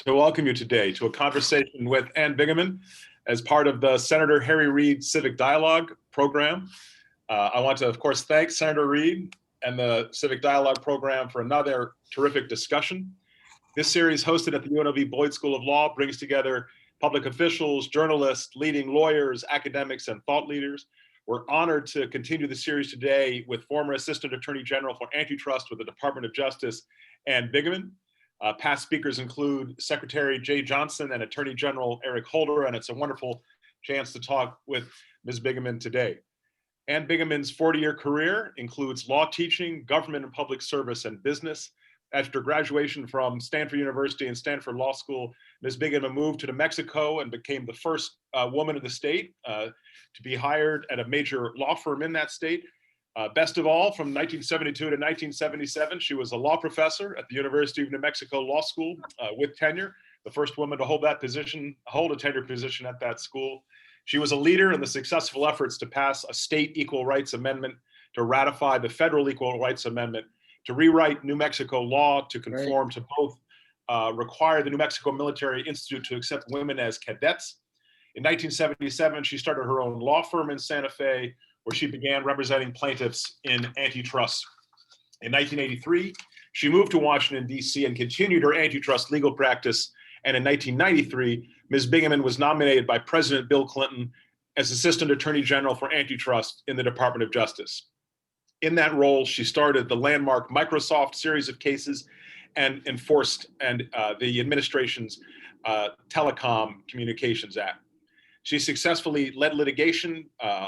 to welcome you today to a conversation with Ann Bingaman as part of the Senator Harry Reid Civic Dialogue program. I want to, of course, thank Senator Reid and the Civic Dialogue program for another terrific discussion. This series, hosted at the UNLV Boyd School of Law, brings together public officials, journalists, leading lawyers, academics, and thought leaders. We're honored to continue the series today with former Assistant Attorney General for Antitrust with the Department of Justice, Ann Bingaman. Past speakers include Secretary Jay Johnson and Attorney General Eric Holder, and it's a wonderful chance to talk with Ms. Bingaman today. Ann Bingaman's 40-year career includes law teaching, government and public service, and business. After graduation from Stanford University and Stanford Law School, Ms. Bingaman moved to New Mexico and became the first woman in the state to be hired at a major law firm in that state. Best of all, from 1972 to 1977, she was a law professor at the University of New Mexico Law School with tenure, the first woman to hold a tenured position at that school. She was a leader in the successful efforts to pass a state equal rights amendment, to ratify the federal equal rights amendment, to rewrite New Mexico law to conform to both require the New Mexico Military Institute to accept women as cadets. In 1977, she started her own law firm in Santa Fe, where she began representing plaintiffs in antitrust. In 1983, she moved to Washington, D.C. and continued her antitrust legal practice. And in 1993, Ms. Bingaman was nominated by President Bill Clinton as Assistant Attorney General for Antitrust in the Department of Justice. In that role, she started the landmark Microsoft series of cases and enforced the administration's Telecom Communications Act. She successfully led litigation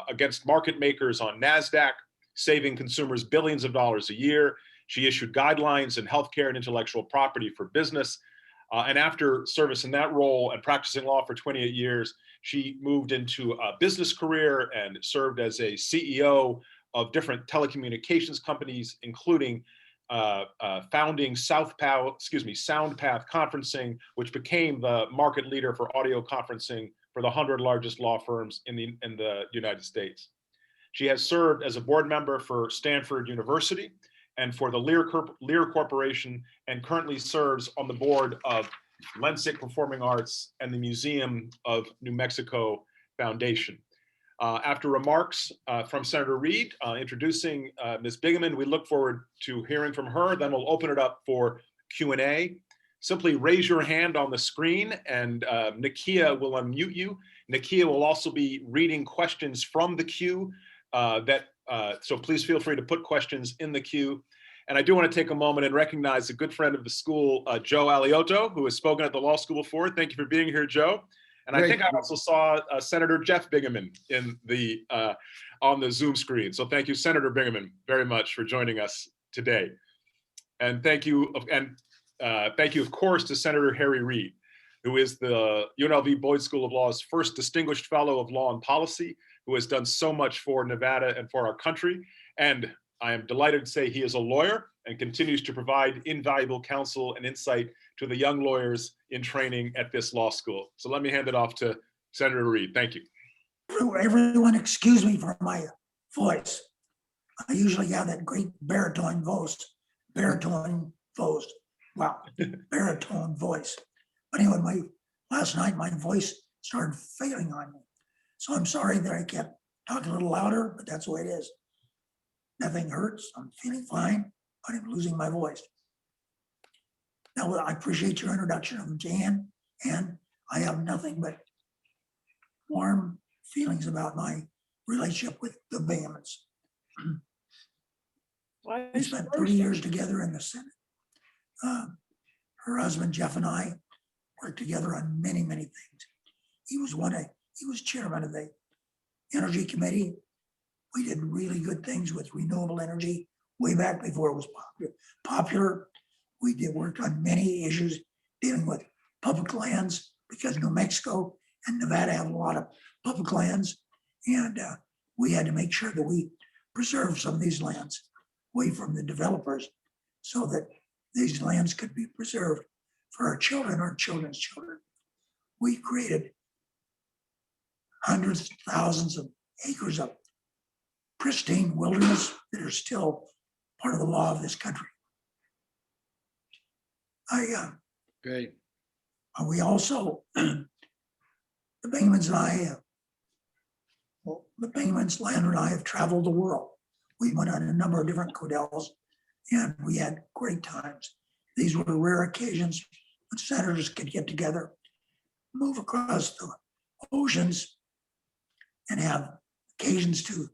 against market makers on NASDAQ, saving consumers billions of dollars a year. She issued guidelines in healthcare and intellectual property for business. And after service in that role and practicing law for 28 years, she moved into a business career and served as a CEO of different telecommunications companies, including founding SoundPath Conferencing, which became the market leader for audio conferencing for the 100 largest law firms in the United States. She has served as a board member for Stanford University and for the Lear Corporation, and currently serves on the board of Lensic Performing Arts and the Museum of New Mexico Foundation. After remarks from Senator Reid introducing Ms. Bingaman, we look forward to hearing from her. Then we'll open it up for Q&A. Simply raise your hand on the screen and Nakia will unmute you. Nakia will also be reading questions from the queue so please feel free to put questions in the queue. And I do want to take a moment and recognize a good friend of the school, Joe Aliotto, who has spoken at the law school before. Thank you for being here, Joe. And I think I also saw Senator Jeff Bingaman on the Zoom screen. So thank you, Senator Bingaman, very much for joining us today. And thank you, of course, to Senator Harry Reid, who is the UNLV Boyd School of Law's first Distinguished Fellow of Law and Policy, who has done so much for Nevada and for our country. And I am delighted to say he is a lawyer and continues to provide invaluable counsel and insight to the young lawyers in training at this law school. So let me hand it off to Senator Reid. Thank you. Everyone excuse me for my voice. I usually have that great baritone voice. Wow, baritone voice. But anyway, last night my voice started failing on me. So I'm sorry that I kept talking a little louder, but that's the way it is. Nothing hurts, I'm feeling fine, but I'm losing my voice. Now, I appreciate your introduction of Jan, and I have nothing but warm feelings about my relationship with the Bingamans. We spent 30 years together in the Senate. Her husband, Jeff, and I worked together on many, many things. He was chairman of the Energy Committee. We did really good things with renewable energy way back before it was popular. We worked on many issues dealing with public lands, because New Mexico and Nevada have a lot of public lands. And we had to make sure that we preserve some of these lands away from the developers so that these lands could be preserved for our children, our children's children. We created hundreds, thousands of acres of pristine wilderness that are still part of the law of this country. Great. We also, the Bingamans and I, the Bingamans, Landon and I have traveled the world. We went on a number of different codels and we had great times. These were rare occasions when senators could get together, move across the oceans, and have occasions to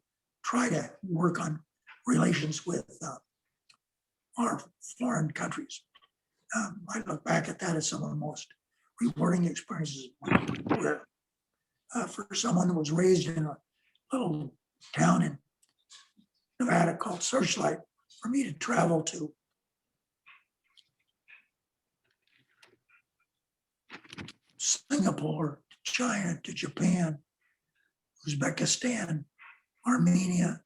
try to work on relations with our foreign countries. I look back at that as some of the most rewarding experiences where for someone that was raised in a little town in Nevada called Searchlight, for me to travel to Singapore, to China, to Japan, Uzbekistan, Armenia,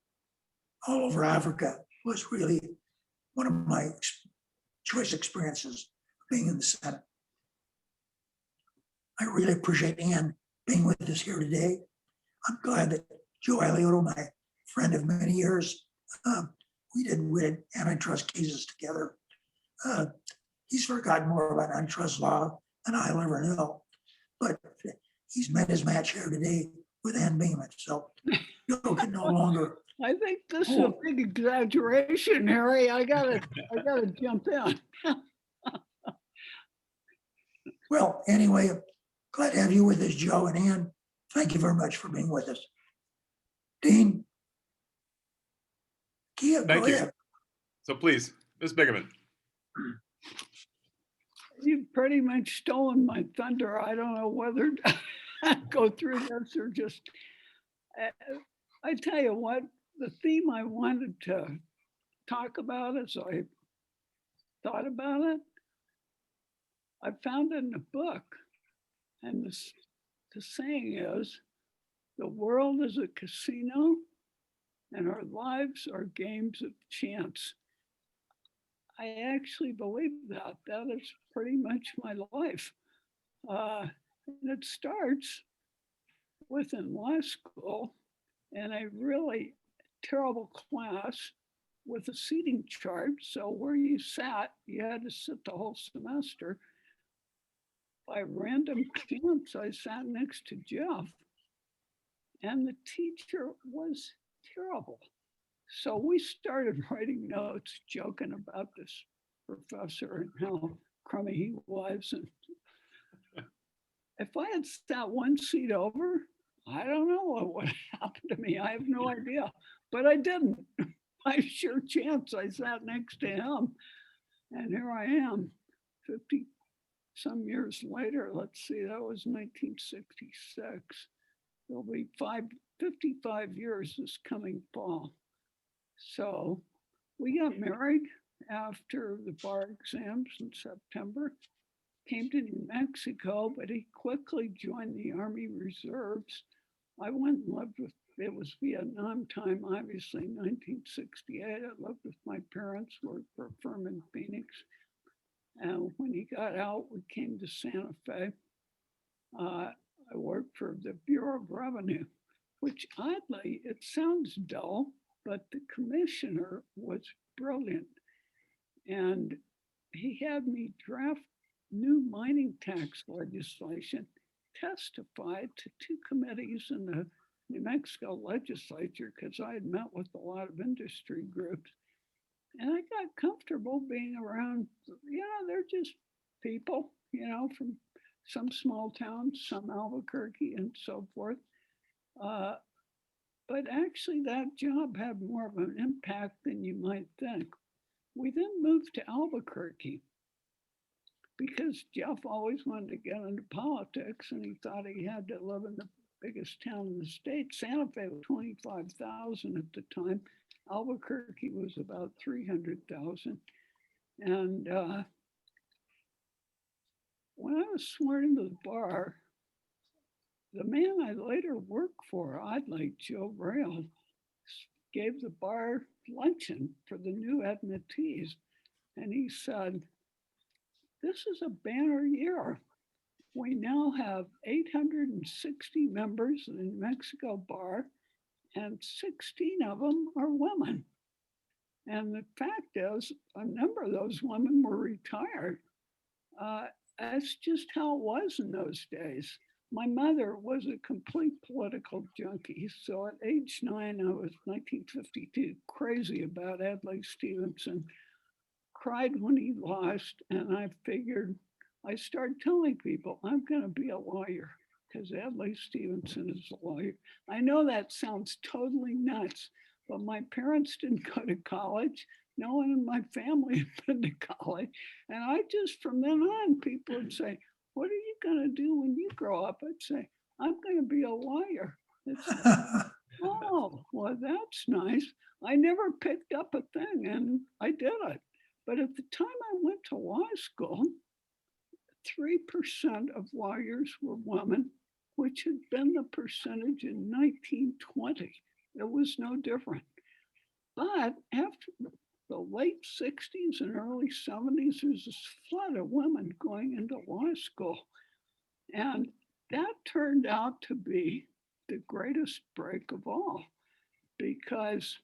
all over Africa was really one of my choice experiences being in the Senate. I really appreciate Ann being with us here today. I'm glad that Joe Alioto, my friend of many years, we did antitrust cases together. He's forgotten more about antitrust law than I'll ever know, but he's met his match here today with Ann Bingaman. So Joe can no longer. I think this is a big exaggeration, Harry. I gotta jump in. Well, anyway, glad to have you with us, Joe and Ann. Thank you very much for being with us. Dean? Kia, Thank go you. ahead. So please, Ms. Bingaman. You've pretty much stolen my thunder. I don't know whether to go through this or just, I tell you what, the theme I wanted to talk about as I thought about it, I found it in a book. And the saying is, the world is a casino and our lives are games of chance. I actually believe that. That is pretty much my life. And it starts within law school in a really terrible class with a seating chart. So where you sat, you had to sit the whole semester. By random chance, I sat next to Jeff, and the teacher was terrible. So we started writing notes, joking about this professor and how crummy he was. And if I had sat one seat over, I don't know what would happen to me. I have no idea, but I didn't. By sheer chance, I sat next to him, and here I am, 50 some years later. Let's see, that was 1966. It'll be 55 years this coming fall. So we got married after the bar exams in September, came to New Mexico, but he quickly joined the Army Reserves. I went and lived with, it was Vietnam time, obviously, 1968. I lived with my parents, worked for a firm in Phoenix. And when he got out, we came to Santa Fe. I worked for the Bureau of Revenue, which oddly, it sounds dull, but the commissioner was brilliant. And he had me draft new mining tax legislation, testified to 2 committees in the New Mexico legislature, because I had met with a lot of industry groups. And I got comfortable being around, they're just people, from some small towns, some Albuquerque and so forth. But actually that job had more of an impact than you might think. We then moved to Albuquerque because Jeff always wanted to get into politics and he thought he had to live in the biggest town in the state. Santa Fe was 25,000 at the time. Albuquerque was about 300,000. And when I was sworn into the bar, the man I later worked for, oddly, Joe Braille, gave the bar luncheon for the new admittees. And he said, "This is a banner year. We now have 860 members of the New Mexico bar, and 16 of them are women. And the fact is, a number of those women were retired. that's just how it was in those days. My mother was a complete political junkie. So at age 9, I was 1952, crazy about Adlai Stevenson, cried when he lost. And I figured, I started telling people, I'm going to be a lawyer because Adlai Stevenson is a lawyer. I know that sounds totally nuts, but my parents didn't go to college. No one in my family had been to college. And I just, from then on, people would say, what are you going to do when you grow up? I'd say, I'm going to be a lawyer. It's like, oh, well, that's nice. I never picked up a thing and I did it. But at the time I went to law school, 3% of lawyers were women, which had been the percentage in 1920. It was no different. But after the late 60s and early 70s, there's this flood of women going into law school. And that turned out to be the greatest break of all because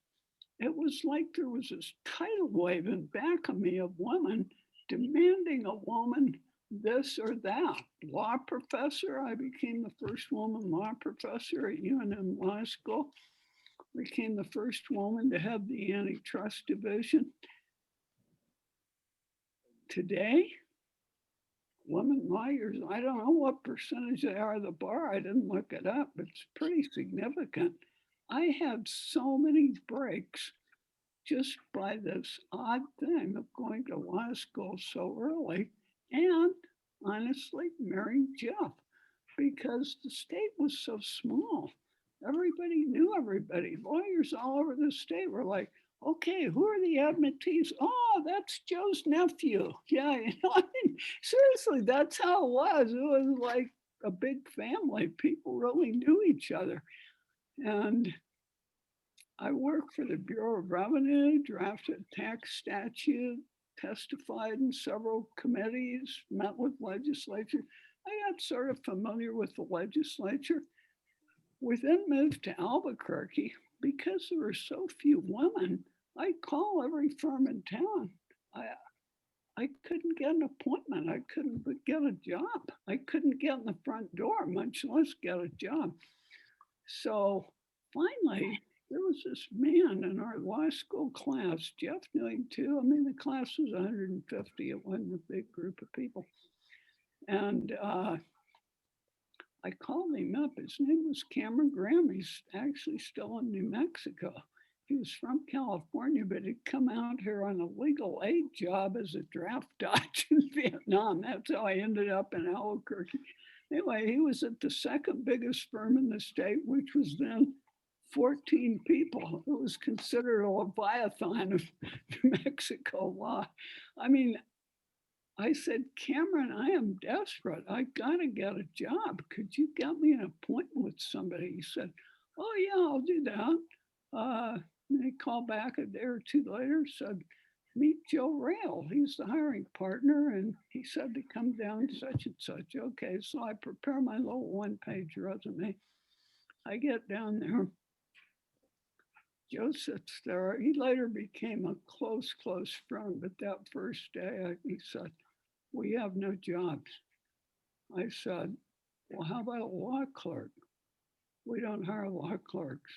it was like there was this tidal wave in back of me of women demanding a woman this or that. Law professor, I became the first woman law professor at UNM Law School, became the first woman to have the antitrust division. Today, women lawyers, I don't know what percentage they are of the bar. I didn't look it up, but it's pretty significant. I had so many breaks just by this odd thing of going to law school so early and honestly marrying Jeff because the state was so small. Everybody knew everybody. Lawyers all over the state were like, okay, who are the admittees? Oh, that's Joe's nephew. Yeah, I mean, seriously, that's how it was. It was like a big family. People really knew each other. And I worked for the Bureau of Revenue, drafted tax statute, testified in several committees, met with legislature. I got sort of familiar with the legislature. We then moved to Albuquerque because there were so few women. I'd call every firm in town. I, I couldn't get an appointment. I couldn't get a job. I couldn't get in the front door, much less get a job. So finally, there was this man in our law school class. Jeff knew him too. I mean, the class was 150. It wasn't a big group of people. And I called him up. His name was Cameron Graham. He's actually still in New Mexico. He was from California, but he'd come out here on a legal aid job as a draft dodge in Vietnam. That's how I ended up in Albuquerque. Anyway, he was at the second biggest firm in the state, which was then 14 people. It was considered a leviathan of New Mexico law. I mean, I said, Cameron, I am desperate. I got to get a job. Could you get me an appointment with somebody? He said, oh, yeah, I'll do that. They called back a day or two later, said, meet Joe Rail. He's the hiring partner. And he said to come down such and such. Okay, so I prepare my little one-page resume. I get down there. Joe sits there. He later became a close friend, but that first day he said, we have no jobs. I said, well, how about a law clerk? We don't hire law clerks.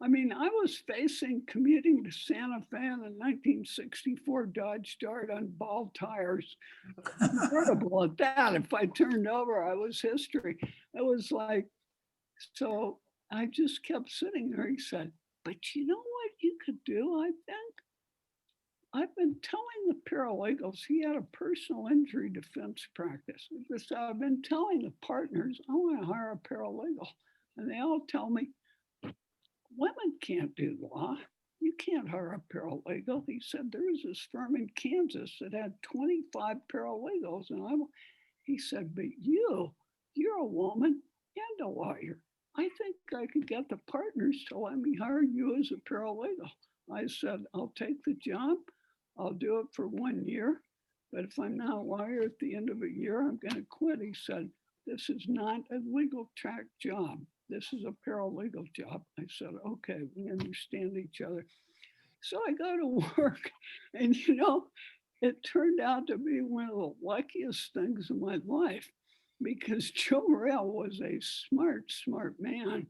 I mean, I was facing commuting to Santa Fe in a 1964 Dodge Dart on bald tires. Incredible at that. If I turned over, I was history. It was like, so I just kept sitting there. He said, but you know what you could do, I think? I've been telling the paralegals, he had a personal injury defense practice. So I've been telling the partners, I want to hire a paralegal. And they all tell me, women can't do law. You can't hire a paralegal. He said, there was this firm in Kansas that had 25 paralegals. And he said, but you're a woman and a lawyer. I think I could get the partners to let me hire you as a paralegal. I said, I'll take the job. I'll do it for 1 year. But if I'm not a lawyer at the end of a year, I'm going to quit. He said, this is not a legal track job. This is a paralegal job. I said, okay, we understand each other. So I go to work and, it turned out to be one of the luckiest things in my life because Joe Rail was a smart, smart man.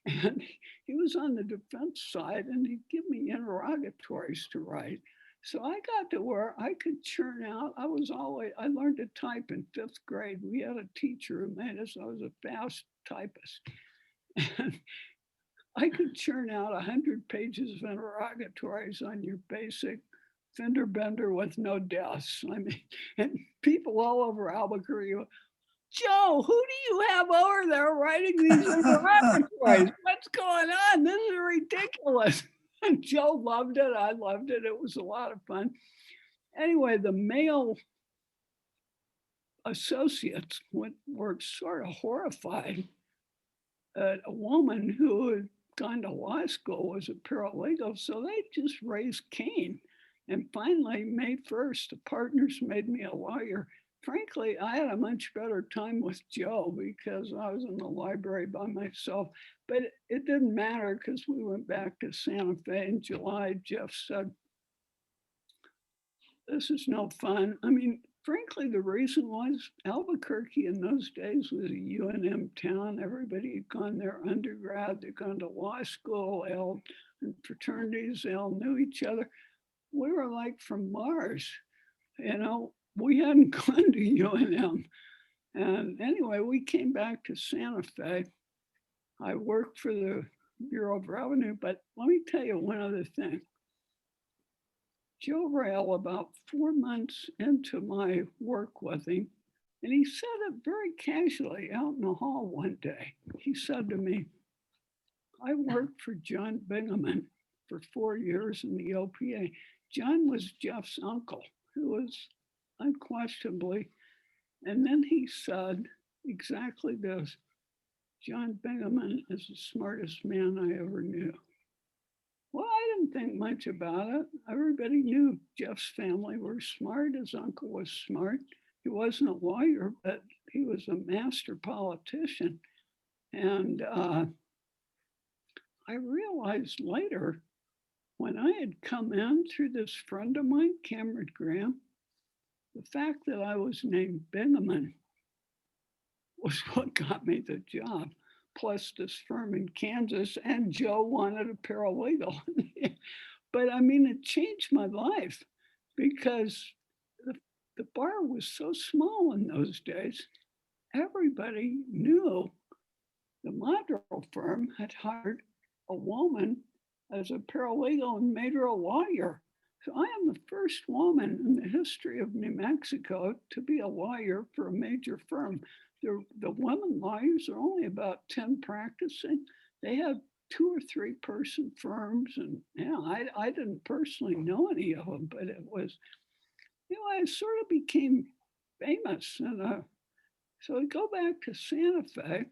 And he was on the defense side and he'd give me interrogatories to write. So I got to where I could churn out. I learned to type in 5th grade. We had a teacher who made us, I was a fast typist. And I could churn out 100 pages of interrogatories on your basic fender bender with no deaths. I mean, and people all over Albuquerque, Joe, who do you have over there writing these interrogatories? What's going on? This is ridiculous. And Joe loved it. I loved it. It was a lot of fun. Anyway, the male associates were sort of horrified at a woman who had gone to law school was a paralegal. So they just raised Cain. And finally, May 1st, the partners made me a lawyer. Frankly, I had a much better time with Joe because I was in the library by myself, but it didn't matter because we went back to Santa Fe in July. Jeff said, this is no fun. I mean, frankly, the reason was Albuquerque in those days was a UNM town. Everybody had gone there undergrad, they'd gone to law school, and fraternities, they all knew each other. We were like from Mars, you know, we hadn't gone to UNM. And anyway, we came back to Santa Fe. I worked for the Bureau of Revenue, but let me tell you one other thing. Joe Rail, about 4 months into my work with him, and he said it very casually out in the hall one day. He said to me, I worked for John Bingaman for 4 years in the OPA. John was Jeff's uncle, who was unquestionably, and then he said exactly this, John Bingaman is the smartest man I ever knew. Well, I didn't think much about it. Everybody knew Jeff's family were smart. His uncle was smart. He wasn't a lawyer, but he was a master politician. And I realized later when I had come in through this friend of mine, Cameron Graham, the fact that I was named Bingaman was what got me the job. Plus this firm in Kansas, and Joe wanted a paralegal. But I mean, it changed my life because the bar was so small in those days. Everybody knew the Monroe firm had hired a woman as a paralegal and made her a lawyer. So I am the first woman in the history of New Mexico to be a lawyer for a major firm. The women lawyers are only about 10 practicing. They have 2 or 3 person firms. And yeah, I didn't personally know any of them, but it was, you know, I sort of became famous. And so I go back to Santa Fe.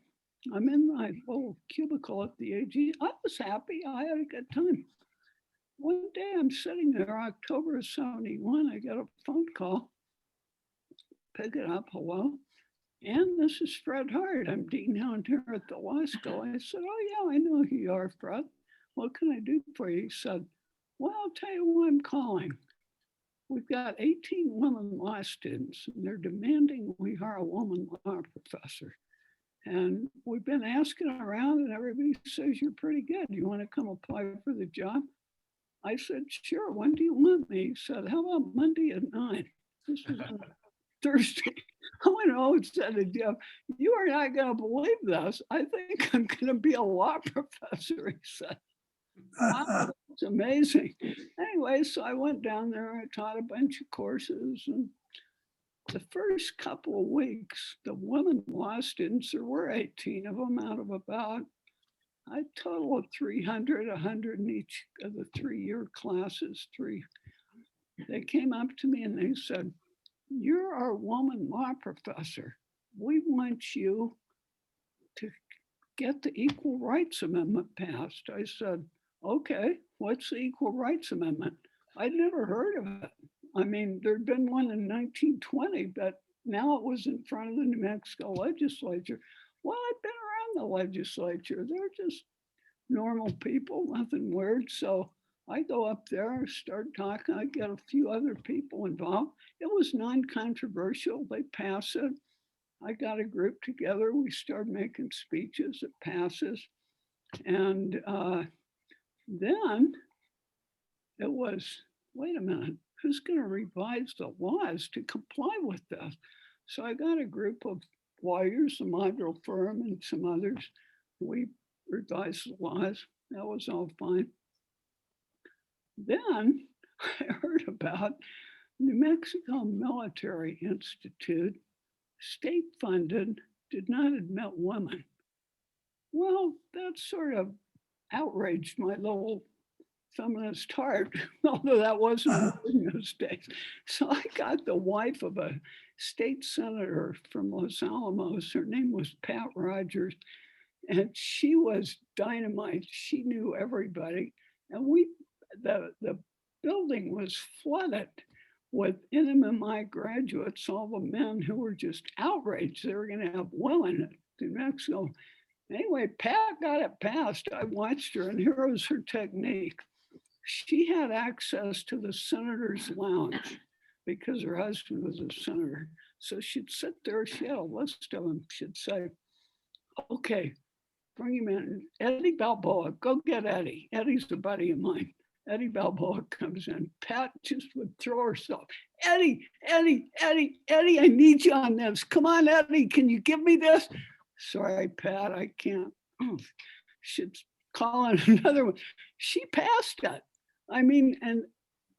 I'm in my little cubicle at the AG. I was happy. I had a good time. One day I'm sitting there, October of 71, I get a phone call, pick it up, hello. And this is Fred Hart. I'm dean down here at the law school. I said, oh yeah, I know who you are, Fred. What can I do for you? He said, well, I'll tell you why I'm calling. We've got 18 women law students and they're demanding we hire a woman law professor. And we've been asking around and everybody says you're pretty good. Do you want to come apply for the job? I said, sure, when do you want me? He said, how about Monday at 9? This was on Thursday. I went, oh, said to Jeff, you are not going to believe this. I think I'm going to be a law professor, he said. Wow, it's amazing. Anyway, so I went down there, I taught a bunch of courses. And the first couple of weeks, the women law students, there were 18 of them out of about, I total of 300, 100 in each of the 3-year classes. They came up to me and they said, you're our woman law professor. We want you to get the Equal Rights Amendment passed. I said, okay, what's the Equal Rights Amendment? I'd never heard of it. I mean, there'd been one in 1920, but now it was in front of the New Mexico legislature. Well, I've been around the legislature. They're just normal people, nothing weird. So I go up there, start talking, I get a few other people involved. It was non-controversial. They pass it. I got a group together. We start making speeches. It passes. And then it was, wait a minute, who's going to revise the laws to comply with this? So I got a group of lawyers, a model firm, and some others. We revised the laws. That was all fine. Then I heard about New Mexico Military Institute, state funded, did not admit women. Well, that sort of outraged my little feminist heart, although that wasn't in those days. So I got the wife of a state senator from Los Alamos. Her name was Pat Rogers, and she was dynamite. She knew everybody. And the building was flooded with NMMI graduates, all the men who were just outraged. They were going to have women at New Mexico. Anyway, Pat got it passed. I watched her, and here was her technique. She had access to the senator's lounge because her husband was a senator. So she'd sit there, she had a list of them. She'd say, okay, bring him in. Eddie Balboa, go get Eddie. Eddie's a buddy of mine. Eddie Balboa comes in. Pat just would throw herself. Eddie, Eddie, Eddie, Eddie, I need you on this. Come on, Eddie, can you give me this? Sorry, Pat, I can't. Should call on another one. She passed it. I mean, and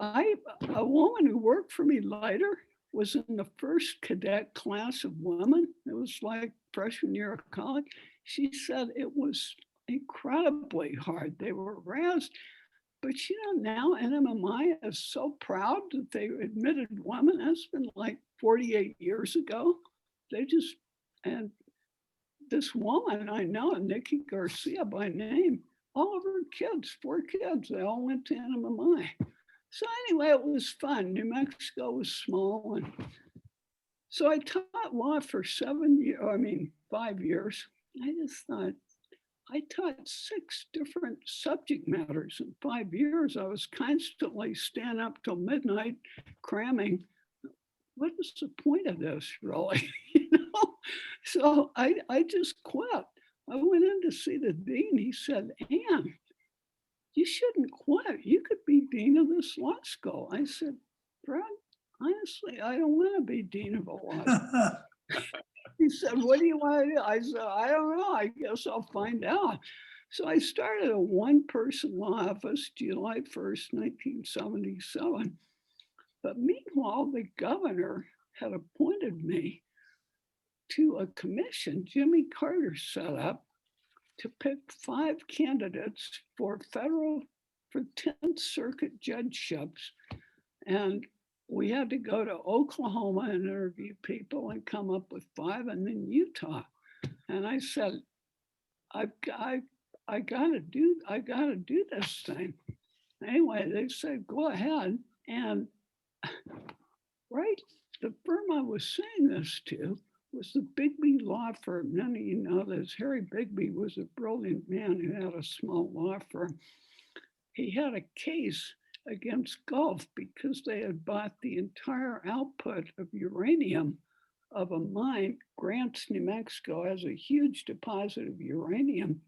a woman who worked for me later was in the first cadet class of women. It was like freshman year of college. She said it was incredibly hard. They were razzed. But now NMMI is so proud that they admitted women. That's been like 48 years ago. And this woman I know, Nikki Garcia by name, all of her kids, 4 kids, they all went to NMMI. So anyway, it was fun. New Mexico was small. And so I taught law for 5 years. I just thought, I taught 6 different subject matters in 5 years. I was constantly staying up till midnight cramming. What is the point of this, really? So I just quit. I went in to see the dean. He said, Ann, you shouldn't quit. You could be dean of this law school. I said, Brad, honestly, I don't want to be dean of a law school. He said, what do you want to do? I said, I don't know. I guess I'll find out. So I started a one-person law office July 1st, 1977. But meanwhile, the governor had appointed me to a commission Jimmy Carter set up to pick 5 candidates for 10th Circuit judgeships. And we had to go to Oklahoma and interview people and come up with 5, and then Utah. And I said, I gotta do this thing. Anyway, they said, go ahead. And right, the firm I was saying this to was the Bigby law firm. None of you know this. Harry Bigby was a brilliant man who had a small law firm. He had a case against Gulf because they had bought the entire output of uranium of a mine. Grants, New Mexico has a huge deposit of uranium.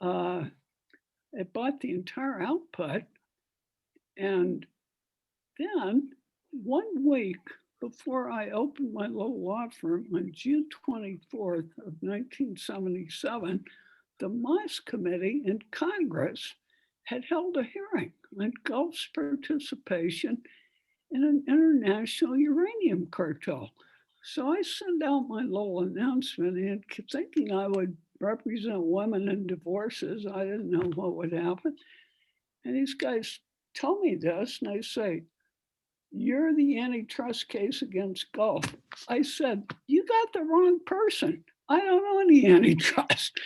It bought the entire output. And then 1 week before I opened my little law firm on June 24th of 1977, the Moss Committee in Congress had held a hearing on Gulf's participation in an international uranium cartel. So I sent out my little announcement and thinking I would represent women in divorces. I didn't know what would happen. And these guys tell me this, and I say, you're the antitrust case against Gulf. I said, you got the wrong person. I don't know any antitrust.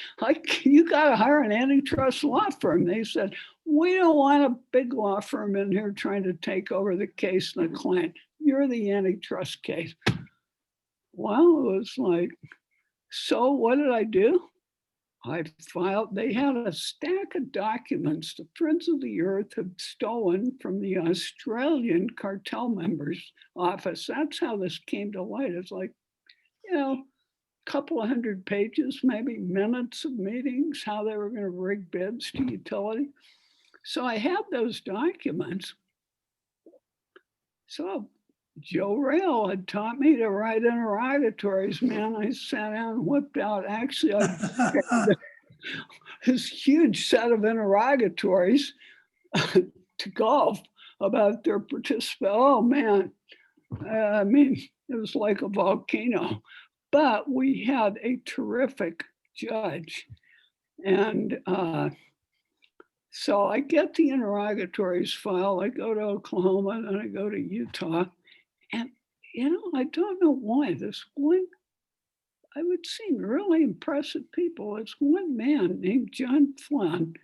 You got to hire an antitrust law firm. They said, we don't want a big law firm in here trying to take over the case and the client. You're the antitrust case. Well, it was like, so what did I do? I filed, they had a stack of documents the Friends of the Earth had stolen from the Australian cartel members' office. That's how this came to light. It's like, you know, a couple of 100 pages, maybe minutes of meetings, how they were going to rig bids to utility. So I had those documents. So Joe Rail had taught me to write interrogatories, man. I sat down and whipped out, actually, this huge set of interrogatories to golf about their participation. Oh, man. I mean, it was like a volcano. But we had a terrific judge. And so I get the interrogatories filed. I go to Oklahoma, then I go to Utah. And, you know, I don't know why this one, I would seem really impressive people. It's one man named John Flynn,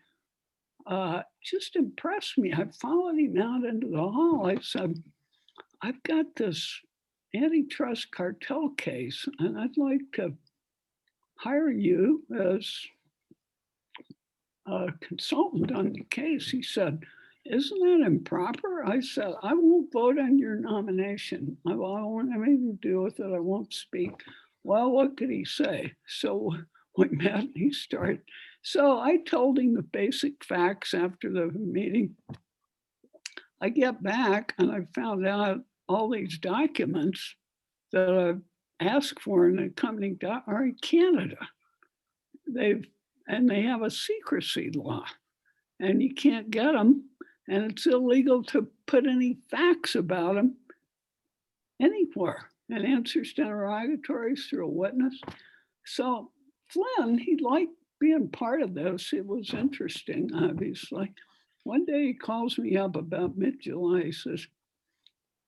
just impressed me. I followed him out into the hall. I said, I've got this antitrust cartel case, and I'd like to hire you as a consultant on the case. He said, isn't that improper? I said, I won't vote on your nomination. I won't have anything to do with it. I won't speak. Well, what could he say? So we met and he started. So I told him the basic facts after the meeting. I get back and I found out all these documents that I've asked for in the accompanying are in Canada. They have a secrecy law and you can't get them. And it's illegal to put any facts about them anywhere and answers to interrogatories through a witness. So Flynn, he liked being part of this. It was interesting, obviously. One day he calls me up about mid-July. He says,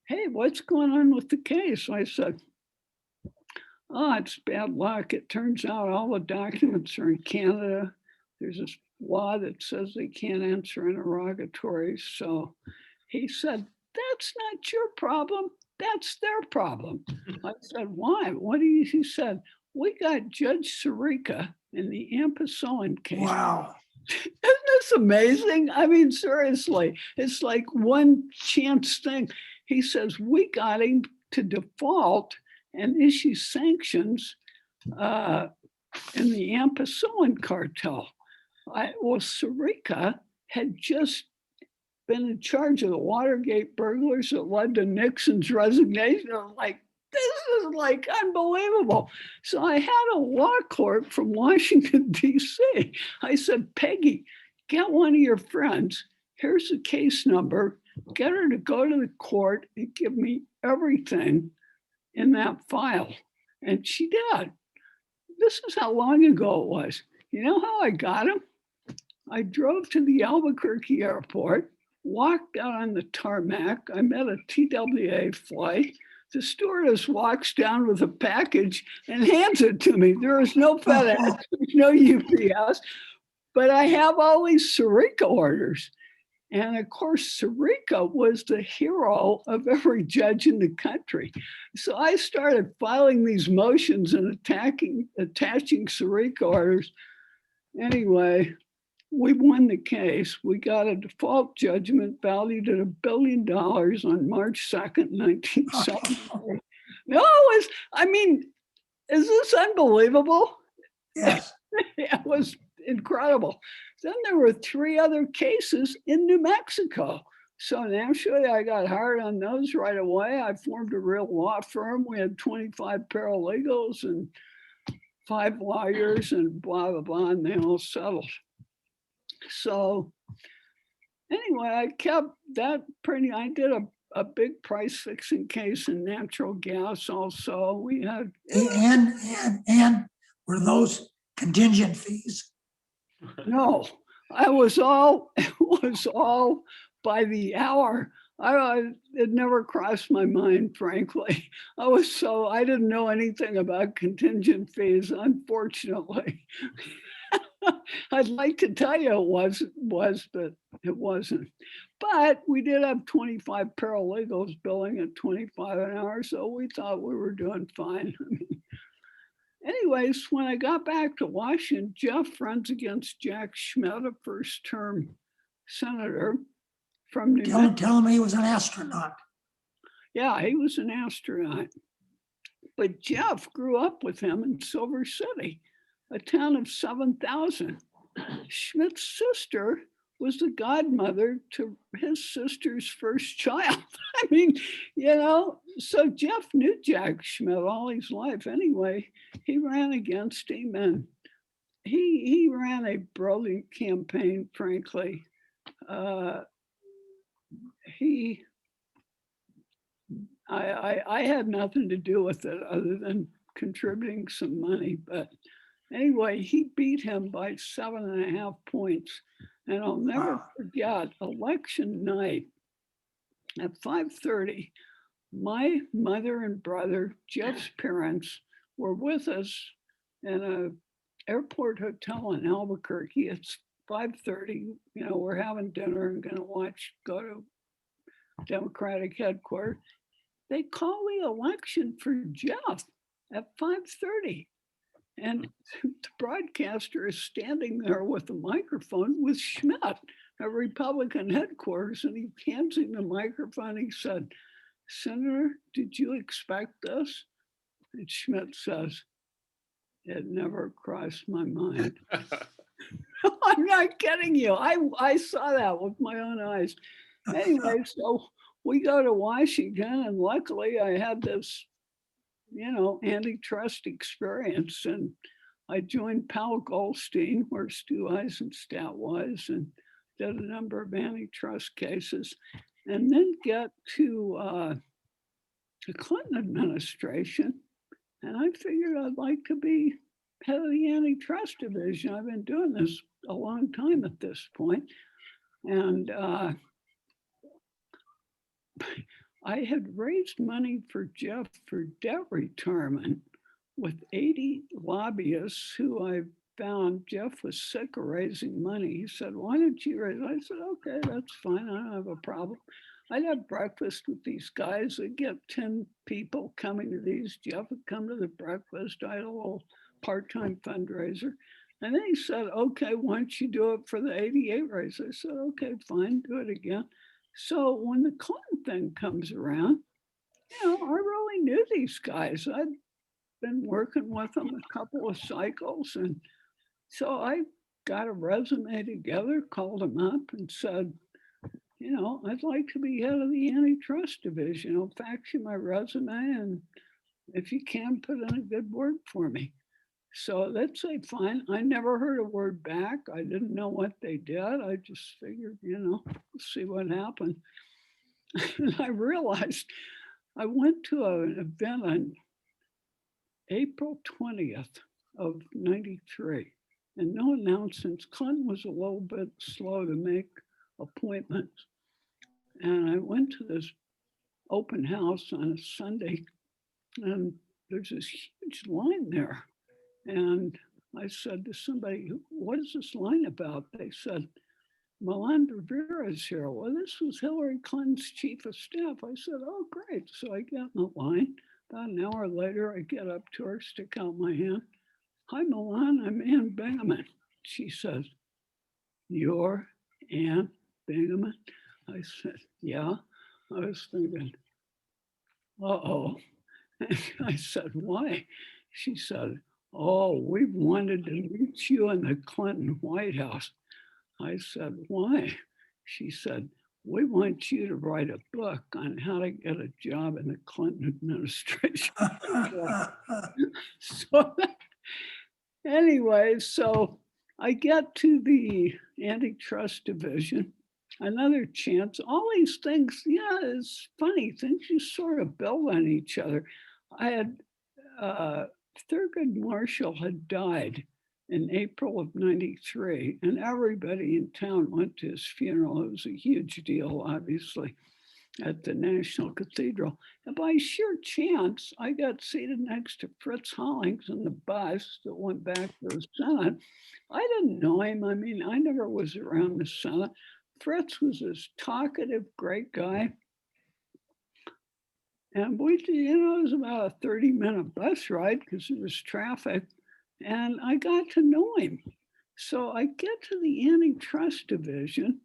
hey, what's going on with the case? I said, oh, it's bad luck. It turns out all the documents are in Canada. There's this law that says they can't answer interrogatories. So he said, that's not your problem. That's their problem. I said, why? What do you, he said, we got Judge Sirica in the Ampassoan case. Wow. Isn't this amazing? I mean, seriously, it's like one chance thing. He says, we got him to default and issue sanctions in the Ampassoan cartel. Sirica had just been in charge of the Watergate burglars that led to Nixon's resignation. I'm like, this is like unbelievable. So I had a law clerk from Washington, D.C. I said, Peggy, get one of your friends. Here's the case number. Get her to go to the court and give me everything in that file. And she did. This is how long ago it was. You know how I got him? I drove to the Albuquerque airport, walked out on the tarmac. I met a TWA flight. The stewardess walks down with a package and hands it to me. There is no FedEx, there's no UPS, but I have all these Sirica orders. And of course, Sirica was the hero of every judge in the country. So I started filing these motions and attaching Sirica orders. Anyway, we won the case. We got a default judgment valued at $1 billion on March 2nd, 1970. No, I mean, is this unbelievable? Yes. It was incredible. Then there were 3 other cases in New Mexico. So naturally, I got hired on those right away. I formed a real law firm. We had 25 paralegals and 5 lawyers and blah, blah, blah, and they all settled. So anyway, I kept that pretty, I did a big price fixing case in natural gas also. We had. And were those contingent fees? No, it was all by the hour. It never crossed my mind, frankly. I didn't know anything about contingent fees, unfortunately. I'd like to tell you it was, but it wasn't. But we did have 25 paralegals billing at 25 an hour, so we thought we were doing fine. anyways, when I got back to Washington, Jeff runs against Jack Schmidt, a first term senator from New Mexico. Tell him he was an astronaut. Yeah, he was an astronaut. But Jeff grew up with him in Silver City, a town of 7,000. Schmidt's sister was the godmother to his sister's first child. I mean, so Jeff knew Jack Schmidt all his life. Anyway, he ran against him, and he ran a brilliant campaign, frankly. I had nothing to do with it other than contributing some money. But anyway, he beat him by 7.5 points. And I'll never forget election night at 5:30, my mother and brother, Jeff's parents, were with us in an airport hotel in Albuquerque. It's 5:30, we're having dinner and gonna go to Democratic headquarters. They call the election for Jeff at 5:30. And the broadcaster is standing there with a microphone with Schmidt at Republican headquarters, and he hands him the microphone. He said, "Senator, did you expect this?" And Schmidt says, "It never crossed my mind." I'm not kidding you. I saw that with my own eyes. Anyway, so we go to Washington, and luckily I had this, antitrust experience. And I joined Powell Goldstein, where Stu Eisenstadt was, and did a number of antitrust cases, and then get to the Clinton administration. And I figured I'd like to be head of the antitrust division. I've been doing this a long time at this point. And I had raised money for Jeff for debt retirement with 80 lobbyists who I found. Jeff was sick of raising money. He said, "Why don't you raise?" I said, "Okay, that's fine. I don't have a problem." I'd have breakfast with these guys. I'd get 10 people coming to these. Jeff would come to the breakfast. I had a little part-time fundraiser. And then he said, "Okay, why don't you do it for the 88 race?" I said, "Okay, fine, do it again." So when the Clinton thing comes around, I really knew these guys. I'd been working with them a couple of cycles. And so I got a resume together, called them up and said, "I'd like to be head of the antitrust division. I'll fax you my resume, and if you can, put in a good word for me." So they'd say, fine. I never heard a word back. I didn't know what they did. I just figured, see what happened. And I realized I went to an event on April 20th of 93, and no announcements. Clinton was a little bit slow to make appointments. And I went to this open house on a Sunday, and there's this huge line there. And I said to somebody, "What is this line about?" They said, "Milan Rivera is here." Well, this was Hillary Clinton's chief of staff. I said, "Oh, great." So I get in the line. About an hour later, I get up to her, stick out my hand. "Hi, Milan, I'm Ann Bingaman." She says, "You're Ann Bingaman?" I said, "Yeah." I was thinking, uh-oh. And I said, "Why?" She said, "Oh, we've wanted to meet you in the Clinton White House." I said, "Why?" She said, "We want you to write a book on how to get a job in the Clinton administration." So anyway, so I get to the antitrust division, another chance. All these things, it's funny, things you sort of build on each other. I had Thurgood Marshall had died in April of 93, and everybody in town went to his funeral. It was a huge deal, obviously, at the National Cathedral. And by sheer chance, I got seated next to Fritz Hollings in the bus that went back to the Senate. I didn't know him. I mean, I never was around the Senate. Fritz was this talkative, great guy. And we, it was about a 30-minute bus ride because there was traffic. And I got to know him. So I get to the antitrust division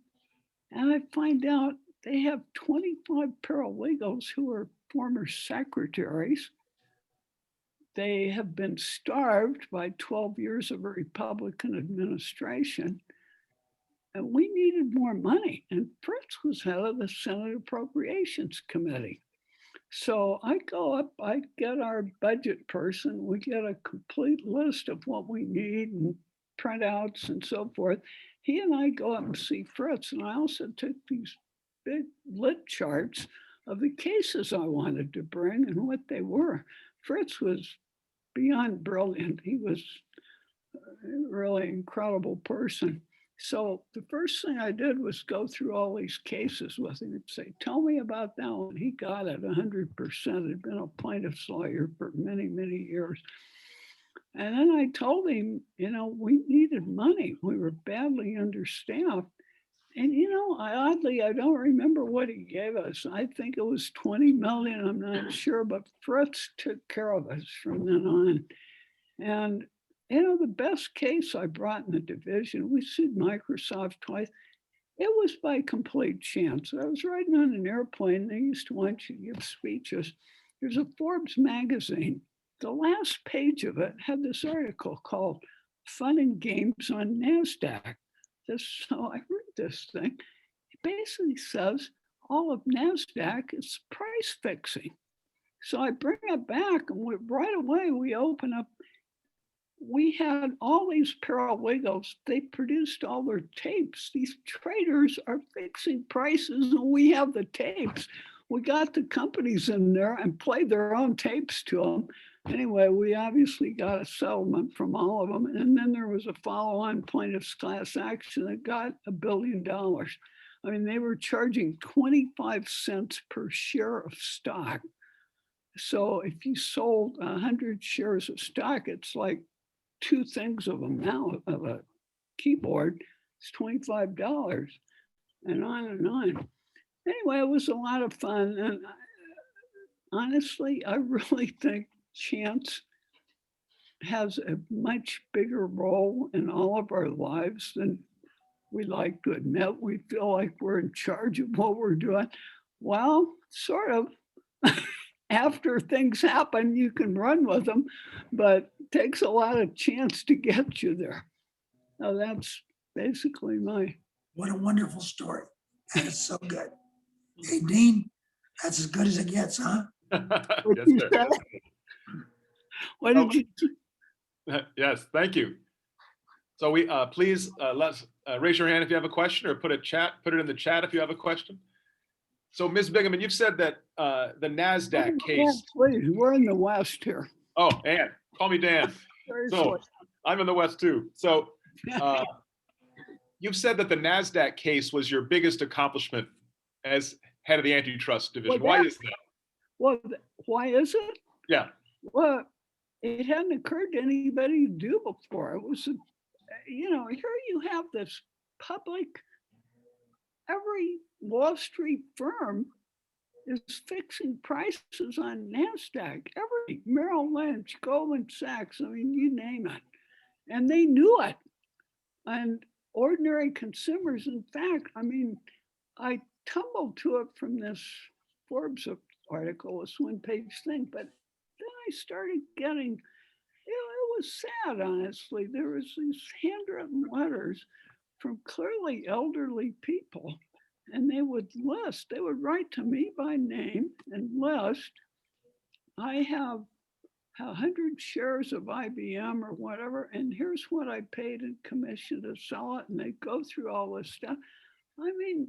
and I find out they have 25 paralegals who are former secretaries. They have been starved by 12 years of a Republican administration. And we needed more money. And Fritz was head of the Senate Appropriations Committee. So I go up, I get our budget person, we get a complete list of what we need and printouts and so forth. He and I go up and see Fritz, and I also took these big lit charts of the cases I wanted to bring and what they were. Fritz was beyond brilliant. He was a really incredible person. So the first thing I did was go through all these cases with him and say, tell me about that one. He got it 100%. Had been a plaintiff's lawyer for many, many years. And then I told him, we needed money. We were badly understaffed. And, oddly, I don't remember what he gave us. I think it was 20 million. I'm not sure, but Fritz took care of us from then on. And the best case I brought in the division, we sued Microsoft twice. It was by complete chance. I was riding on an airplane. They used to want you to give speeches. There's a Forbes magazine. The last page of it had this article called Fun and Games on NASDAQ. So I read this thing. It basically says all of NASDAQ is price fixing. So I bring it back, and right away we open up. We had all these paralegals. They produced all their tapes. These traders are fixing prices, and we have the tapes. We got the companies in there and played their own tapes to them. Anyway, we obviously got a settlement from all of them. And then there was a follow-on plaintiff's class action that got $1 billion. I mean, they were charging 25 cents per share of stock. So if you sold 100 shares of stock, it's like 2 things of a keyboard. It's $25 and on and on. Anyway, it was a lot of fun. And honestly, I really think chance has a much bigger role in all of our lives than we like to admit. We feel like we're in charge of what we're doing. Well, sort of. After things happen, you can run with them, but it takes a lot of chance to get you there. So that's basically What a wonderful story. That is so good. Hey, Dean, that's as good as it gets, huh? what Yes, you sir. said. What did you? Yes, thank you. So we please let's raise your hand if you have a question, or put it in the chat if you have a question. So Ms. Bingaman, you've said that the NASDAQ case. Please, we're in the West here. Oh, Ann, call me Dan. So I'm in the West too. So you've said that the NASDAQ case was your biggest accomplishment as head of the antitrust division. Why is that? Well, why is it? Yeah. Well, it hadn't occurred to anybody to do before. It was, here you have this public, every Wall Street firm is fixing prices on NASDAQ. Every Merrill Lynch, Goldman Sachs, I mean, you name it. And they knew it. And ordinary consumers, in fact, I mean, I tumbled to it from this Forbes article, this one-page thing, but then I started getting, it was sad, honestly. There was these handwritten letters from clearly elderly people, and they would write to me by name and list, I have 100 shares of IBM or whatever, and here's what I paid in commission to sell it. And they go through all this stuff. I mean,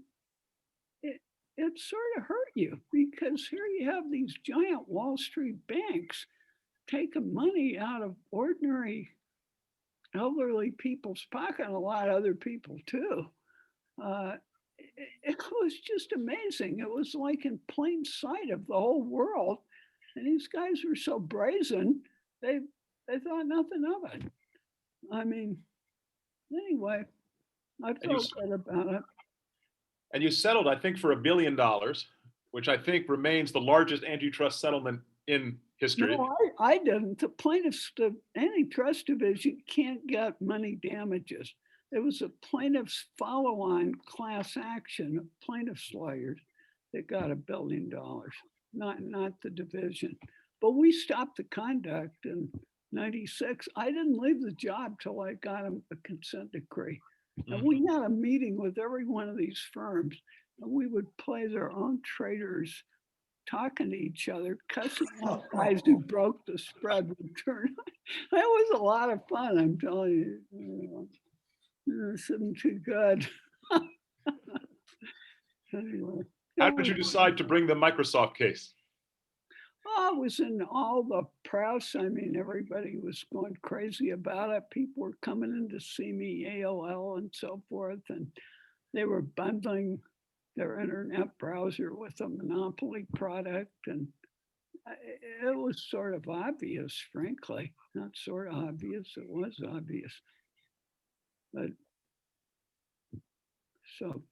it sort of hurt you, because here you have these giant Wall Street banks taking money out of ordinary elderly people's pocket, and a lot of other people too. It was just amazing. It was like in plain sight of the whole world. And these guys were so brazen, they thought nothing of it. I mean, anyway, I felt good about it. And you settled, I think, for $1 billion which I think remains the largest antitrust settlement in history. No, I didn't. The plaintiffs, the antitrust division can't get money damages. There was a plaintiff's follow-on class action of plaintiffs' lawyers that got $1 billion, not the division. But we stopped the conduct in '96. I didn't leave the job till I got a consent decree. And we had a meeting with every one of these firms, and we would play their own traders talking to each other, cussing out guys who broke the spread return. That was a lot of fun, I'm telling you. This isn't too good. Anyway, How did you decide to bring the Microsoft case? I was in all the press. I mean, everybody was going crazy about it. People were coming in to see me, AOL and so forth, and they were bundling their internet browser with a monopoly product. And it was sort of obvious, frankly. Not sort of obvious, it was obvious. But so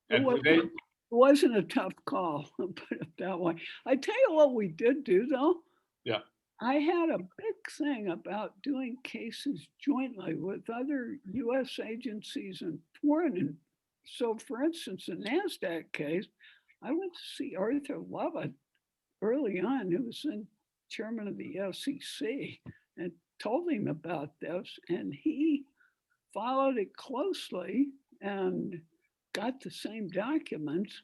And it wasn't a tough call, I'll put it that way. I tell you what we did do though. Yeah. I had a big thing about doing cases jointly with other US agencies and foreign. And so for instance, the NASDAQ case, I went to see Arthur Lovett early on, who was then chairman of the SEC, and told him about this. And he followed it closely and got the same documents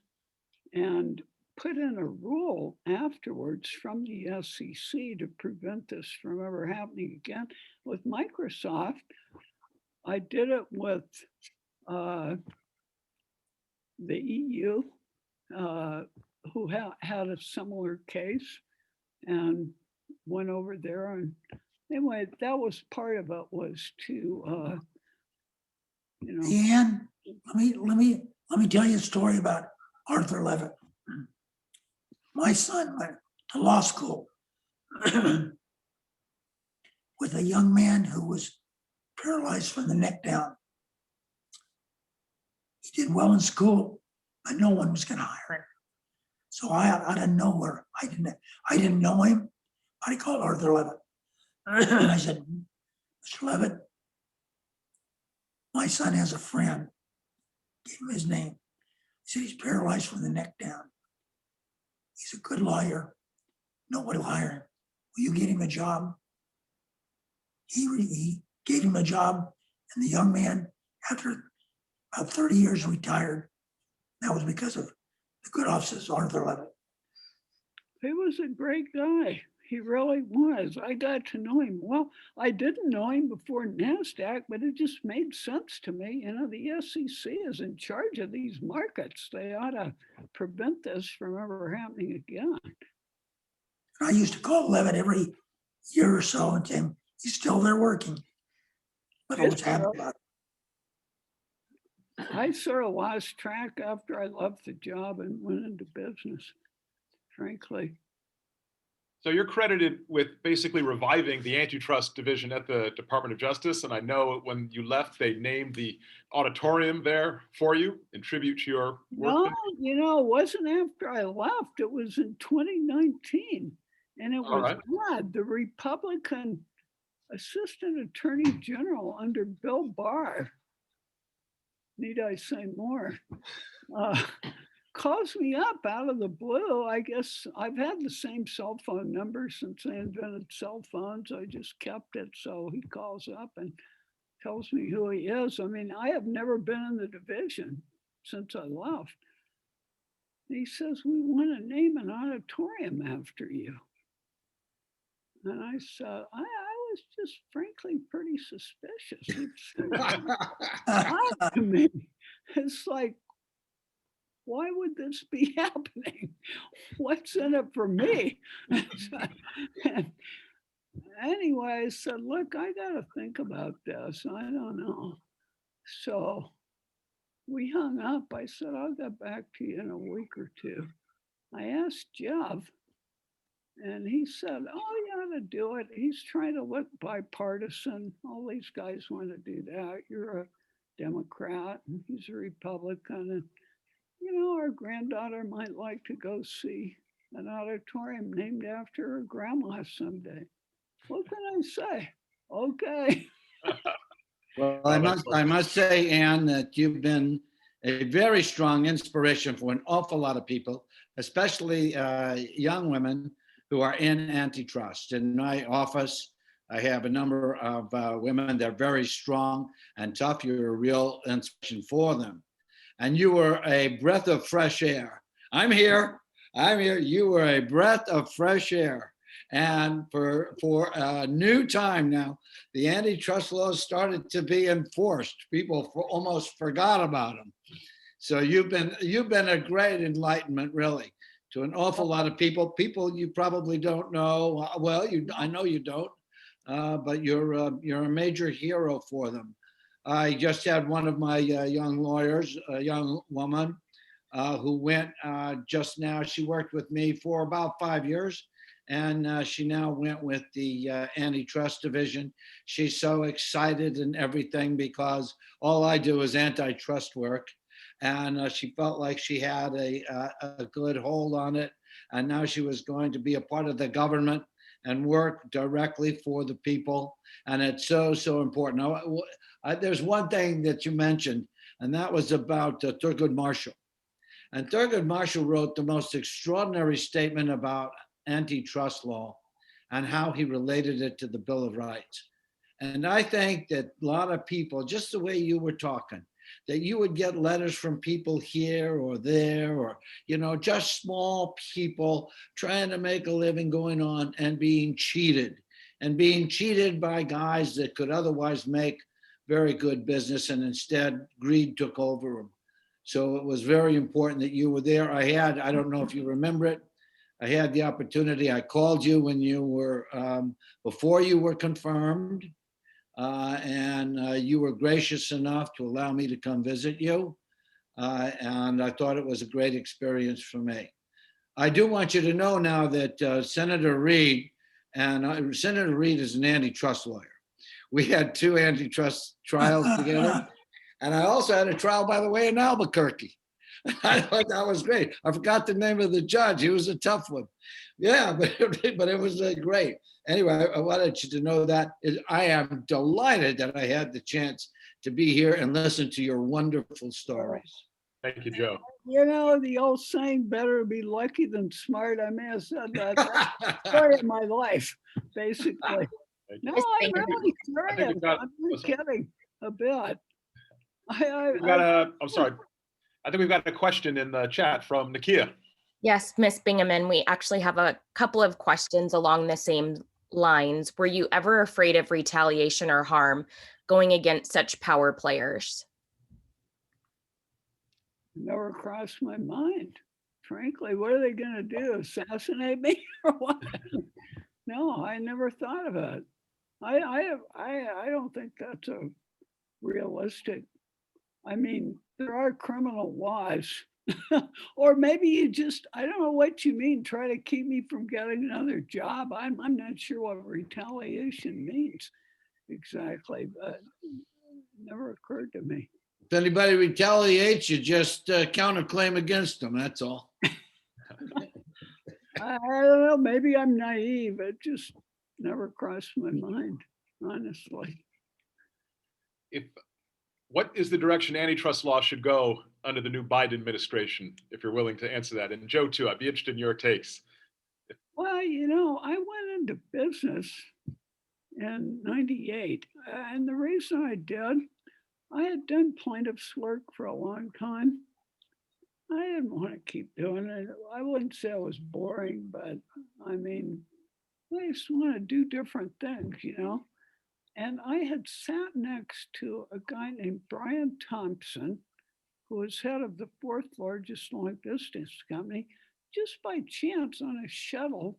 and put in a rule afterwards from the SEC to prevent this from ever happening again. With Microsoft, I did it with the EU, who had a similar case, and went over there. And anyway, that was part of it, was to, you know. Ian, let me tell you a story about Arthur Levitt. My son went to law school with a young man who was paralyzed from the neck down. He did well in school, but no one was going to hire him. So out of nowhere, I didn't know him, but I called Arthur Levitt. And I said, Mr. Levitt, my son has a friend. Gave him his name. He said he's paralyzed from the neck down. He's a good lawyer. Nobody will hire him. Will you get him a job? He gave him a job, and the young man, after about 30 years, retired. That was because of the good offices of Arthur Levitt. He was a great guy. He really was. I got to know him. Well, I didn't know him before NASDAQ, but it just made sense to me. You know, the SEC is in charge of these markets. They ought to prevent this from ever happening again. I used to call Levitt every year or so and tell him he's still there working. But I was happy about it. I sort of lost track after I left the job and went into business, frankly. So you're credited with basically reviving the antitrust division at the Department of Justice. And I know when you left, they named the auditorium there for you in tribute to your work. No, you know, it wasn't after I left. It was in 2019. And it was odd. The Republican Assistant Attorney General under Bill Barr, need I say more, calls me up out of the blue. I guess I've had the same cell phone number since I invented cell phones. I just kept it. So he calls up and tells me who he is. I mean, I have never been in the division since I left. He says, we want to name an auditorium after you. And I said, I was just frankly pretty suspicious. It's odd to me. It's like, why would this be happening? What's in it for me? And anyway, I said, look, I got to think about this. I don't know. So we hung up. I said, I'll get back to you in a week or two. I asked Jeff, and he said, oh, you ought to do it. He's trying to look bipartisan. All these guys want to do that. You're a Democrat, and he's a Republican. And our granddaughter might like to go see an auditorium named after her grandma someday. What can I say? Okay. Well, Oh, that's I must say, Anne, that you've been a very strong inspiration for an awful lot of people, especially young women who are in antitrust. In my office, I have a number of women that are very strong and tough. You're a real inspiration for them. And you were a breath of fresh air. I'm here. I'm here. You were a breath of fresh air. And for a new time now, the antitrust laws started to be enforced. People almost forgot about them. So you've been a great enlightenment, really, to an awful lot of people. People you probably don't know. Well, I know you don't, but you're a major hero for them. I just had one of my young lawyers, a young woman, who went just now. She worked with me for about 5 years, and she now went with the antitrust division. She's so excited and everything because all I do is antitrust work, and she felt like she had a good hold on it, and now she was going to be a part of the government and work directly for the people, and it's so important. Now, there's one thing that you mentioned, and that was about Thurgood Marshall. And Thurgood Marshall wrote the most extraordinary statement about antitrust law and how he related it to the Bill of Rights. And I think that a lot of people, just the way you were talking, that you would get letters from people here or there, or, just small people trying to make a living going on and being cheated by guys that could otherwise make very good business, and instead greed took over them. So it was very important that you were there. I don't know if you remember it, I had the opportunity, I called you when you were, before you were confirmed, and you were gracious enough to allow me to come visit you. And I thought it was a great experience for me. I do want you to know now that Senator Reid, and Senator Reid is an antitrust lawyer. We had 2 antitrust trials together. And I also had a trial, by the way, in Albuquerque. I thought that was great. I forgot the name of the judge. He was a tough one. Yeah, but it was great. Anyway, I wanted you to know that I am delighted that I had the chance to be here and listen to your wonderful stories. Thank you, Joe. The old saying, better be lucky than smart. I may have said that. That's the story of my life, basically. No, I'm really serious. I'm not kidding a bit. I'm sorry. I think we've got a question in the chat from Nakia. Yes, Miss Bingaman, we actually have a couple of questions along the same lines. Were you ever afraid of retaliation or harm going against such power players? Never crossed my mind. Frankly, what are they going to do? Assassinate me or what? No, I never thought of it. I don't think that's a realistic. I mean, there are criminal laws, or maybe you just, I don't know what you mean, try to keep me from getting another job. I'm not sure what retaliation means exactly, but it never occurred to me. If anybody retaliates, you just counterclaim against them, that's all. I don't know, maybe I'm naive. It just never crossed my mind, honestly. What is the direction antitrust law should go under the new Biden administration, if you're willing to answer that? And Joe, too, I'd be interested in your takes. Well, I went into business in '98. And the reason I did, I had done plaintiff's work for a long time. I didn't want to keep doing it. I wouldn't say it was boring, but I mean, I just want to do different things, And I had sat next to a guy named Brian Thompson, who was head of the 4th largest long distance company, just by chance on a shuttle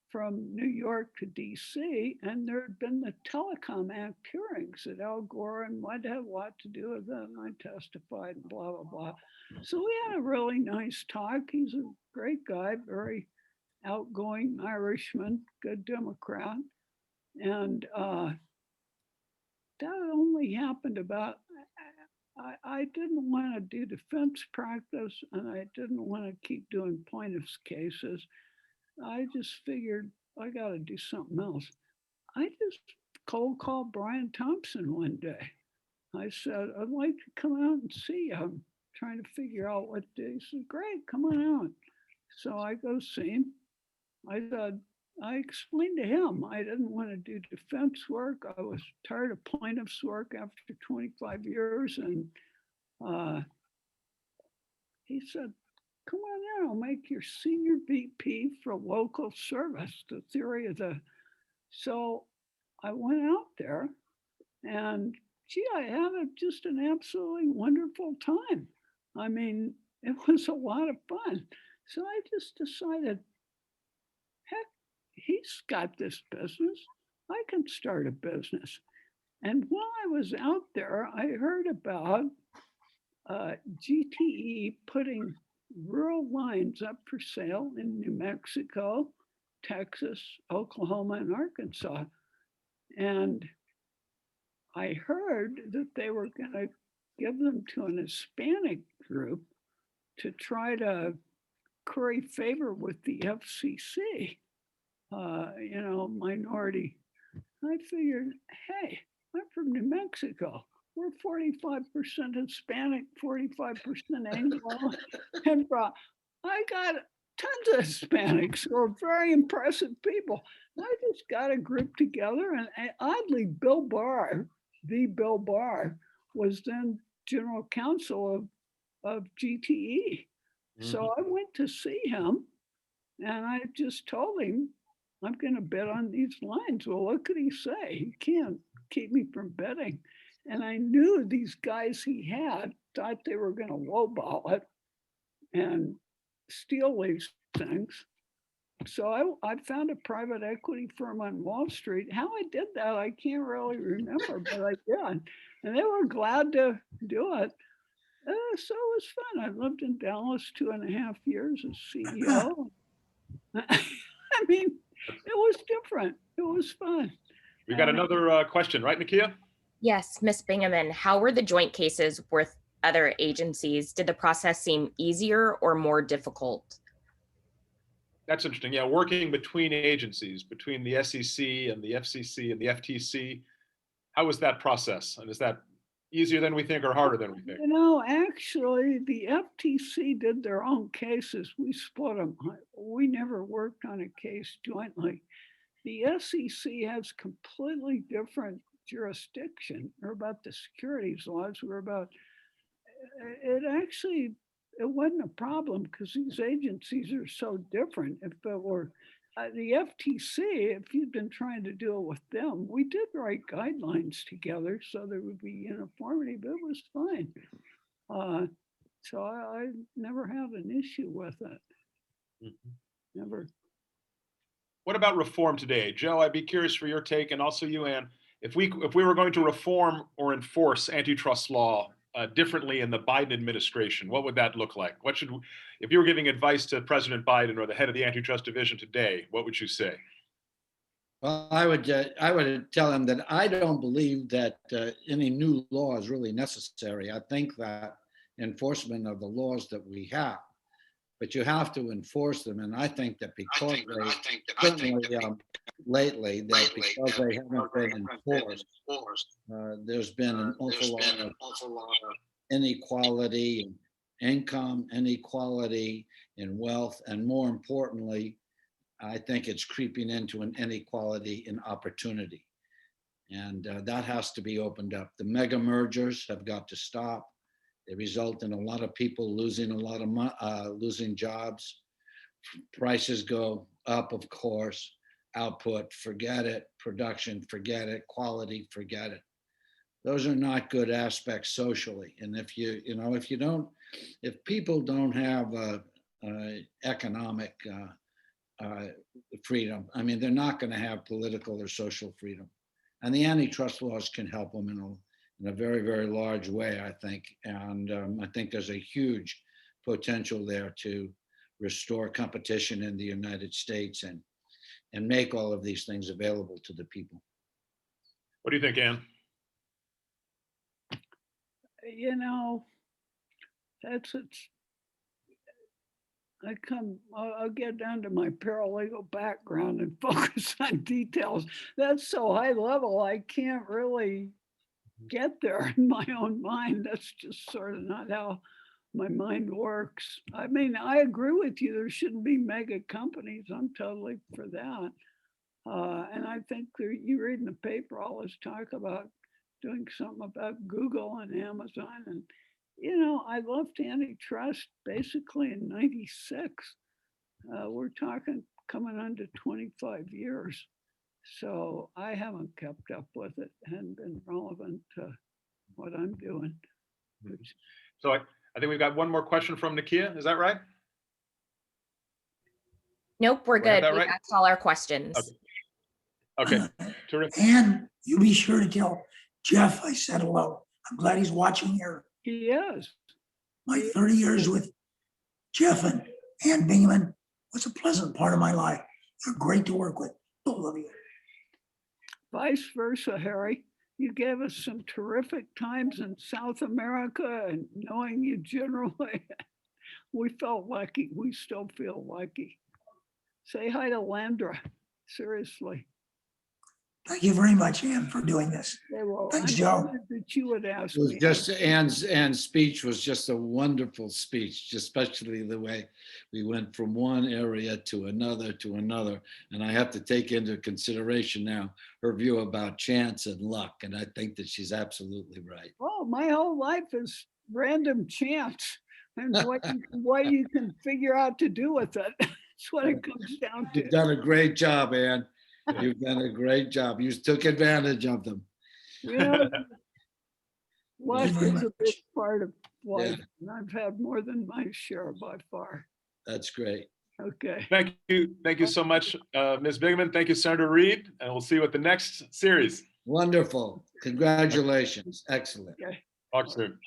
from New York to DC. And there had been the Telecom Act hearings that Al Gore and what had a lot to do with it. And I testified and blah, blah, blah. So we had a really nice talk. He's a great guy, very outgoing Irishman, good Democrat. And that only happened about I didn't want to do defense practice and I didn't want to keep doing plaintiff's cases. I just figured I got to do something else. I just cold called Brian Thompson one day. I said, I'd like to come out and see you. I'm trying to figure out what day. He said, great, come on out. So I go see him. I said, I explained to him I didn't want to do defense work. I was tired of plaintiff's work after 25 years. And he said, come on in, I'll make your senior VP for local service, the theory of the. So I went out there and gee, I had just an absolutely wonderful time. I mean, it was a lot of fun. So I just decided, heck, he's got this business. I can start a business. And while I was out there, I heard about GTE putting rural lines up for sale in New Mexico, Texas, Oklahoma, and Arkansas. And I heard that they were going to give them to an Hispanic group to try to curry favor with the FCC, minority. I figured, hey, I'm from New Mexico. We're 45% Hispanic, 45% Anglo. And I got tons of Hispanics who are very impressive people. I just got a group together, and oddly, Bill Barr, was then general counsel of GTE. So I went to see him, and I just told him, I'm going to bet on these lines. Well, what could he say? He can't keep me from betting. And I knew these guys he had thought they were going to lowball it and steal these things. So I found a private equity firm on Wall Street. How I did that, I can't really remember, but I did. And they were glad to do it. So it was fun. I lived in Dallas 2.5 years as CEO. I mean, it was different. It was fun. We got another question, right, Nakia? Yes, Ms. Bingaman, how were the joint cases with other agencies? Did the process seem easier or more difficult? That's interesting. Yeah, working between agencies, between the SEC and the FCC and the FTC, how was that process? And is that easier than we think or harder than we think? Actually, the FTC did their own cases. We split them. We never worked on a case jointly. The SEC has completely different jurisdiction. They're about the securities laws. We're about it wasn't a problem because these agencies are so different. If it were the FTC, if you'd been trying to deal with them, we did write guidelines together so there would be uniformity, but it was fine. So I never had an issue with it. Mm-hmm. Never. What about reform today? Joe, I'd be curious for your take, and also you, Ann. If we were going to reform or enforce antitrust law differently in the Biden administration, what would that look like? If you were giving advice to President Biden or the head of the antitrust division today, what would you say? Well, I would tell him that I don't believe that any new law is really necessary. I think that enforcement of the laws that we have, but you have to enforce them. And I think that because lately, because they haven't been enforced, there's been an awful lot of inequality in income, inequality in wealth, and more importantly, I think it's creeping into an inequality in opportunity. And that has to be opened up. The mega mergers have got to stop. They result in a lot of people losing losing jobs. Prices go up, of course. Output, forget it. Production, forget it. Quality, forget it. Those are not good aspects socially. And if people don't have economic freedom, I mean, they're not going to have political or social freedom. And the antitrust laws can help them in a very, very large way, I think. And I think there's a huge potential there to restore competition in the United States and make all of these things available to the people. What do you think, Ann? you know, that's it's. I'll get down to my paralegal background and focus on details. That's so high level, I can't really get there in my own mind. That's just sort of not how my mind works. I mean, I agree with you. There shouldn't be mega companies. I'm totally for that. And I think you read in the paper all this talk about doing something about Google and Amazon. And, you know, I left antitrust basically in 96. We're talking coming on to 25 years. So I haven't kept up with it and been relevant to what I'm doing. Which, So I think we've got one more question from Nakia. Is that right? Nope, we're Do I have good. that We've right? asked all our questions. Okay, terrific. And you be sure to tell Jeff I said hello. I'm glad he's watching here. he is. My 30 years with Jeff and Bingaman was a pleasant part of my life. They're great to work with, both of you. Vice versa, Harry. You gave us some terrific times in South America, and knowing you generally, we felt lucky. We still feel lucky. Say hi to Landra, seriously. Thank you very much, Ann, for doing this. They will. Thanks, I'm Joe. honored that you would ask It was me. just Ann's speech was just a wonderful speech, especially the way we went from one area to another. And I have to take into consideration now her view about chance and luck. And I think that she's absolutely right. Oh, my whole life is random chance and what you can figure out to do with it. That's what it comes down to. You've done a great job, Ann. You've done a great job. You took advantage of them. You know, luck very is a much. big part of life, Yeah. and I've had more than my share by far. That's great. Okay. Thank you so much, Ms. Bingaman. Thank you, Senator Reed, and we'll see you at the next series. Wonderful. Congratulations. Excellent. Okay. Talk soon.